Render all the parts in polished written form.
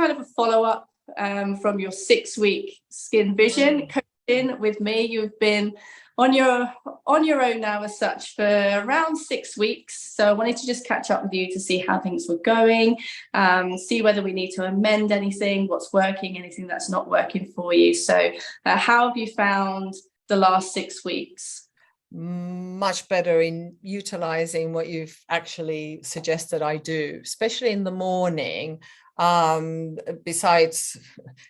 kind of a follow-up from your 6-week skin vision coaching with me. You've been on your own now as such for around 6 weeks. So I wanted to just catch up with you to see how things were going, see whether we need to amend anything, what's working, anything that's not working for you. So how have you found the last 6 weeks? Much better in utilizing what you've actually suggested I do, especially in the morning. Besides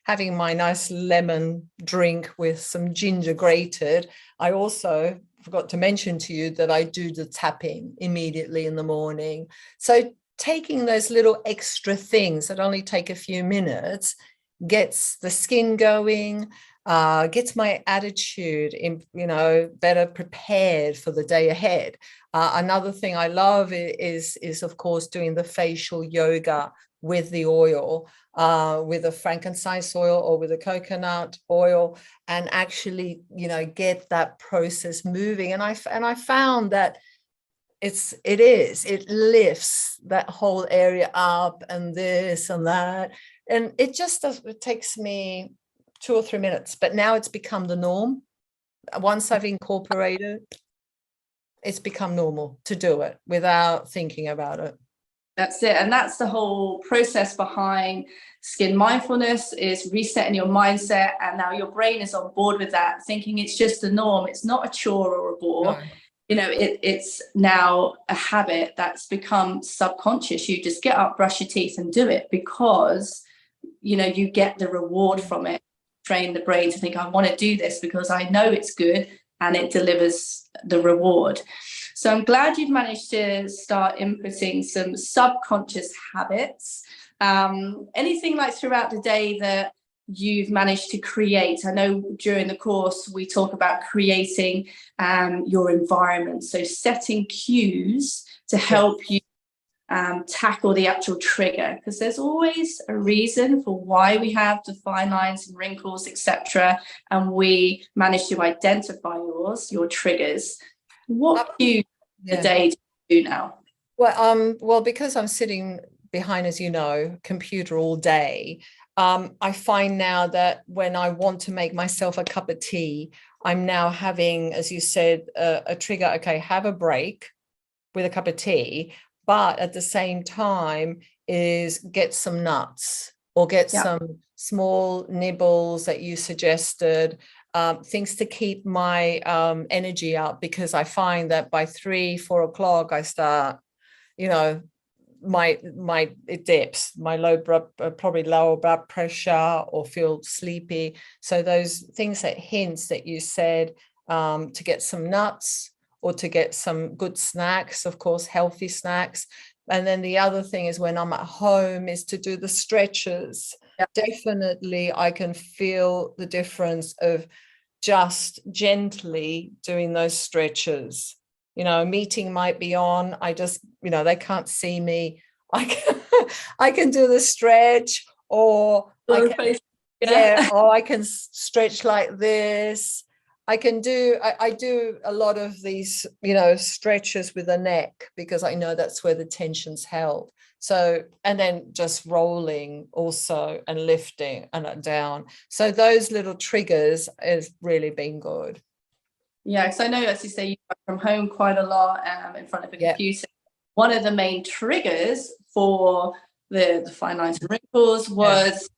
having my nice lemon drink with some ginger grated, I also forgot to mention to you that I do the tapping immediately in the morning. So taking those little extra things that only take a few minutes gets the skin going, gets my attitude in, better prepared for the day ahead. Another thing I love is of course doing the facial yoga with the oil, with a frankincense oil or with a coconut oil, and actually, get that process moving. And I found that it lifts that whole area up, and this and that, and it takes me 2 or 3 minutes, but now it's become the norm. Once I've incorporated, it's become normal to do it without thinking about it. That's it. And that's the whole process behind skin mindfulness, is resetting your mindset. And now your brain is on board with that, thinking it's just a norm. It's not a chore or a bore. No. It's now a habit that's become subconscious. You just get up, brush your teeth and do it because, you get the reward from it. Train the brain to think, I want to do this because I know it's good and it delivers the reward. So I'm glad you've managed to start inputting some subconscious habits. Anything like throughout the day that you've managed to create? I know during the course we talk about creating your environment. So setting cues to help you tackle the actual trigger, because there's always a reason for why we have the fine lines and wrinkles, etc. And we manage to identify your triggers. What cues today do you do now? Well, because I'm sitting behind, as you know, computer all day, I find now that when I want to make myself a cup of tea, I'm now having, as you said, a trigger. Okay, have a break with a cup of tea, but at the same time is get some nuts or get some small nibbles that you suggested, things to keep my energy up, because I find that by 3-4 o'clock I start, it dips, my probably lower blood pressure, or feel sleepy. So those things, that hints that you said, to get some nuts or to get some good snacks, of course, healthy snacks. And then the other thing is, when I'm at home, is to do the stretches. Definitely I can feel the difference of just gently doing those stretches. A meeting might be on, I just, they can't see me, I can do the stretch, or I can stretch like this. I do a lot of these, stretches with the neck, because I know that's where the tension's held. So, and then just rolling also, and lifting and down. So those little triggers has really been good. Yeah, because I know, as you say, you work from home quite a lot, in front of a computer. One of the main triggers for the fine lines and wrinkles was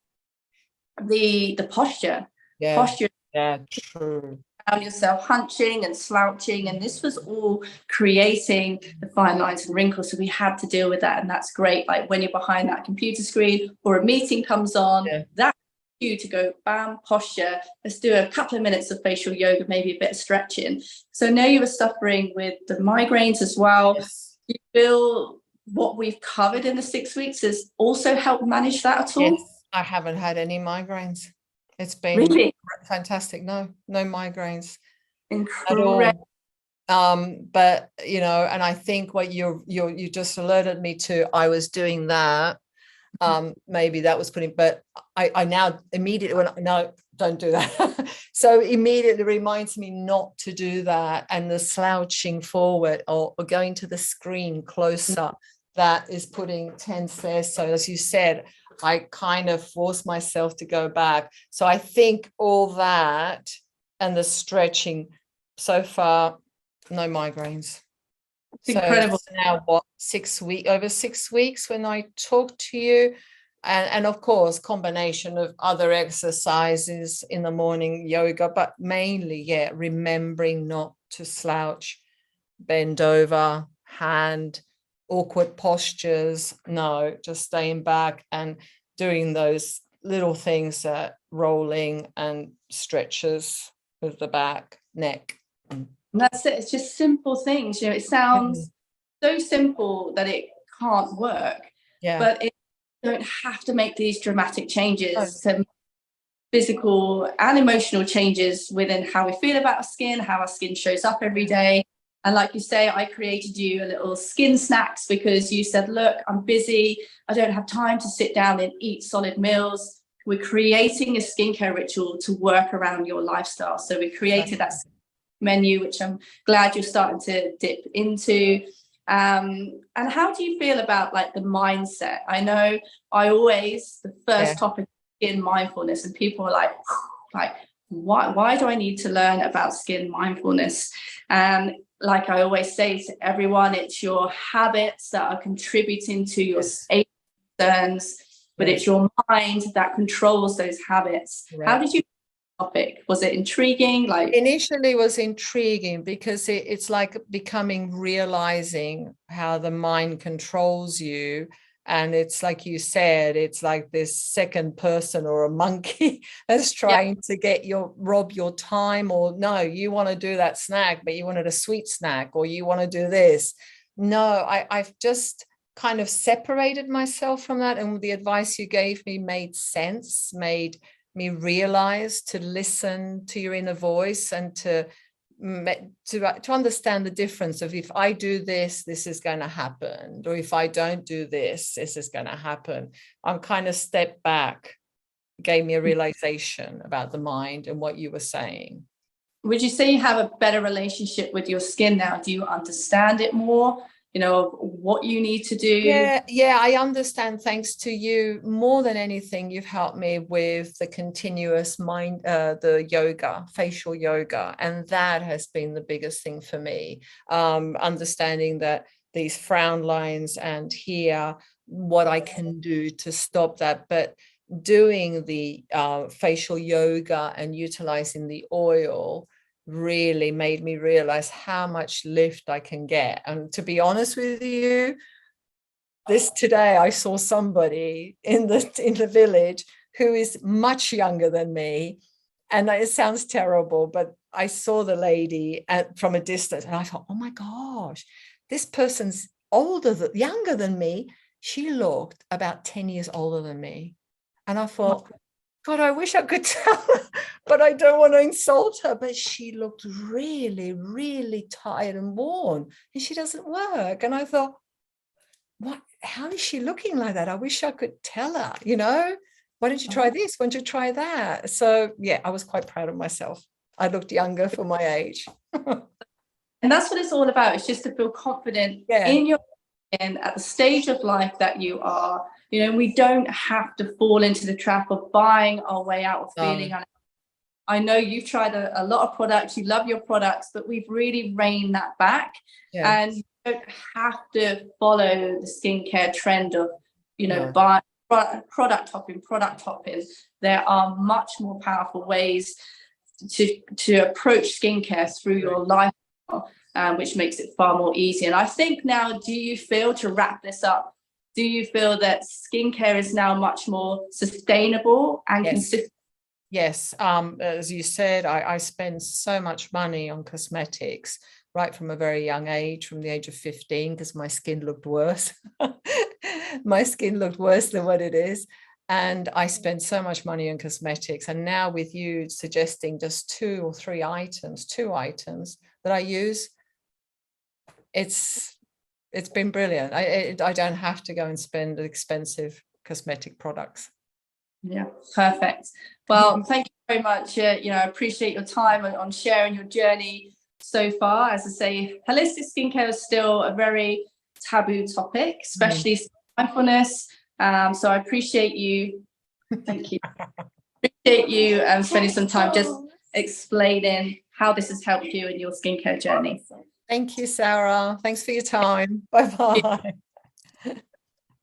the posture. Posture. Yeah, true. Found yourself hunching and slouching, and this was all creating the fine lines and wrinkles. So we had to deal with that, and that's great. Like when you're behind that computer screen or a meeting comes on, that's you to go, bam, posture. Let's do a couple of minutes of facial yoga, maybe a bit of stretching. So I know you were suffering with the migraines as well. Yes. Do you feel what we've covered in the 6 weeks has also helped manage that at all? Yes, I haven't had any migraines. It's been really fantastic. No migraines. Incredible. At all. But and I think what you just alerted me to, I was doing that. Maybe that was but I now immediately don't do that. So immediately reminds me not to do that, and the slouching forward or going to the screen closer. that is putting tense there. So as you said, I kind of forced myself to go back. So I think all that and the stretching, so far, no migraines. It's incredible. So now what, over 6 weeks when I talk to you, and of course combination of other exercises in the morning, yoga, but mainly, yeah, remembering not to slouch, bend over, hand, awkward postures. No, just staying back and doing those little things, rolling and stretches with the back, neck. And that's it. It's just simple things. You know, it sounds so simple that it can't work, but it don't have to make these dramatic changes to physical and emotional changes within how we feel about our skin, how our skin shows up every day. And like you say, I created you a little skin snacks because you said, look, I'm busy. I don't have time to sit down and eat solid meals. We're creating a skincare ritual to work around your lifestyle. So we created that menu, which I'm glad you're starting to dip into. And how do you feel about like the mindset? I know the first topic in mindfulness, and people are like why do I need to learn about skin mindfulness? And like I always say to everyone, it's your habits that are contributing to your concerns, but it's your mind that controls those habits. How did you topic? Was it intriguing? Like initially was intriguing because it's like realizing how the mind controls you. And it's like you said, it's like this second person or a monkey that's trying to rob your time, or no, you want to do that snack, but you wanted a sweet snack, or you want to do this. No, I've just kind of separated myself from that. And the advice you gave me made sense, made me realize to listen to your inner voice and to understand the difference of, if I do this, this is going to happen, or if I don't do this, this is going to happen. I'm kind of stepped back, gave me a realization about the mind and what you were saying. Would you say you have a better relationship with your skin now? Do you understand it more? You know, what you need to do? Yeah, I understand. Thanks to you, more than anything, you've helped me with the continuous mind, the yoga, facial yoga. And that has been the biggest thing for me. Understanding that these frown lines and here, what I can do to stop that. But doing the facial yoga and utilizing the oil really made me realize how much lift I can get. And to be honest with you, today I saw somebody in the village who is much younger than me, and it sounds terrible, but I saw the lady from a distance, and I thought, oh my gosh, this person's younger than me. She looked about 10 years older than me, and I thought, God, I wish I could tell her, but I don't want to insult her. But she looked really, really tired and worn, and she doesn't work. And I thought, what? How is she looking like that? I wish I could tell her, why don't you try this? Why don't you try that? So, yeah, I was quite proud of myself. I looked younger for my age. And that's what it's all about. It's just to feel confident in your skin at the stage of life that you are. We don't have to fall into the trap of buying our way out of feeling. I know you've tried a lot of products, you love your products, but we've really reined that back. And you don't have to follow the skincare trend of, buy product hopping. There are much more powerful ways to approach skincare through your lifestyle, which makes it far more easy. And I think now, do you feel, to wrap this up, do you feel that skincare is now much more sustainable and consistent? Yes. As you said, I spend so much money on cosmetics right from a very young age, from the age of 15, because my skin looked worse. My skin looked worse than what it is. And I spend so much money on cosmetics. And now with you suggesting just 2 or 3 items, 2 items that I use, it's been brilliant. I don't have to go and spend expensive cosmetic products. Yeah, perfect. Well, thank you very much. I appreciate your time on sharing your journey so far. As I say, holistic skincare is still a very taboo topic, especially mindfulness. So I appreciate you. Thank you. Appreciate you spending some time just explaining how this has helped you in your skincare journey. Thank you, Sarah. Thanks for your time. Bye-bye.